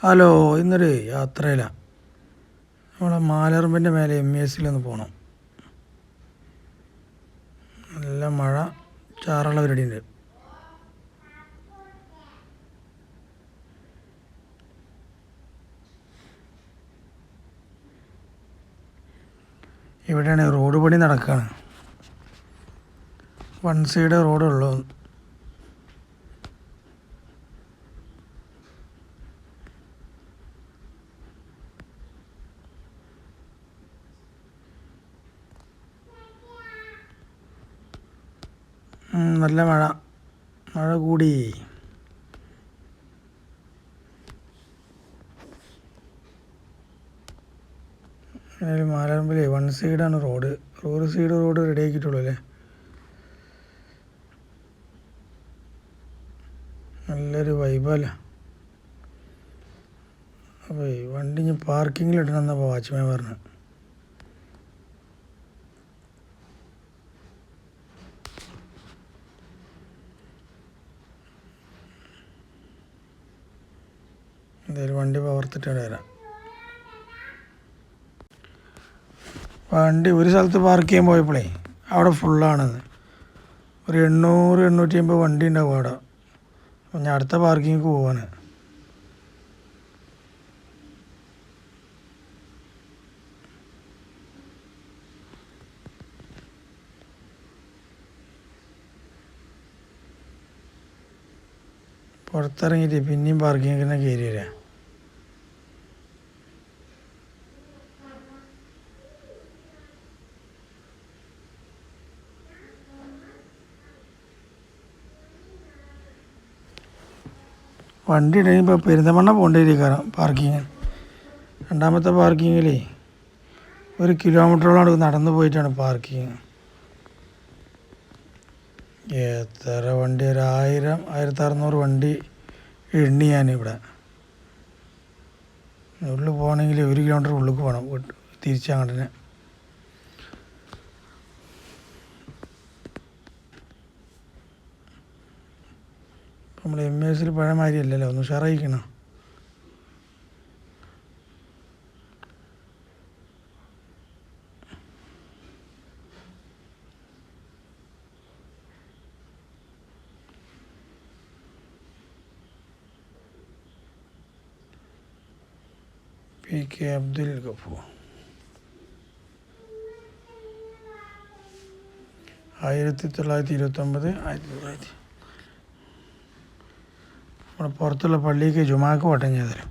Hello, ഇന്നൊരു യാത്രയിലാണ്. നമ്മളെ മാലറമ്പിൻ്റെ മേലെ MES പോകണം. നല്ല മഴ ചാറുള്ള പരിപാടിയുണ്ട്. ഇവിടെയാണ് റോഡ് പണി നടക്കുകയാണ്. വൺ സൈഡ് റോഡുള്ളൂ. നല്ല മഴ കൂടി. മാലറമ്പിൽ വൺ സൈഡാണ് റോഡ്. റോഡ് റെഡി ആക്കിയിട്ടുള്ളൂ അല്ലേ. നല്ലൊരു വൈബല്ല. അപ്പോൾ വണ്ടി ഇനി പാർക്കിങ്ങിലിടണം എന്നപ്പോൾ വാച്ച്മാൻ പറഞ്ഞു. എന്തായാലും വണ്ടി പവർത്തിട്ട് വരാം. വണ്ടി ഒരു സ്ഥലത്ത് പാർക്ക് ചെയ്യാൻ പോയപ്പോഴേ അവിടെ ഫുള്ളാണെന്ന്. ഒരു 800-850 വണ്ടി ഉണ്ടാവും അവിടെ. അപ്പം ഞാൻ അടുത്ത പാർക്കിങ്ങിക്ക് പോവാണ്. പുറത്തിറങ്ങിയിട്ട് പിന്നെയും പാർക്കിങ്ങിന് കയറി വരാം. വണ്ടി ഉണ്ടെങ്കിൽ ഇപ്പോൾ പെരിന്തമണ്ണ പോകേണ്ടിയിരിക്കാം പാർക്കിങ്. രണ്ടാമത്തെ പാർക്കിങ്ങിലേ 1 കിലോമീറ്ററോളം നടന്നു പോയിട്ടാണ് പാർക്കിങ്. എത്ര വണ്ടി, 1600 വണ്ടി എണ്ണി ഞാനിവിടെ. ഉള്ളിൽ പോകണമെങ്കിൽ 1 കിലോമീറ്റർ ഉള്ളിൽ പോകണം തിരിച്ചങ്ങോട്ട്. നമ്മൾ MES പഴയ മാതിരി അല്ലല്ലോ, ഒന്ന് ഉഷാറായിക്കണം. PK അബ്ദുൽ ഗഫൂർ 1929 നമ്മുടെ പുറത്തുള്ള പള്ളിക്ക് ജുമാക്ക് വട്ടം ചെയ്തല്ലോ.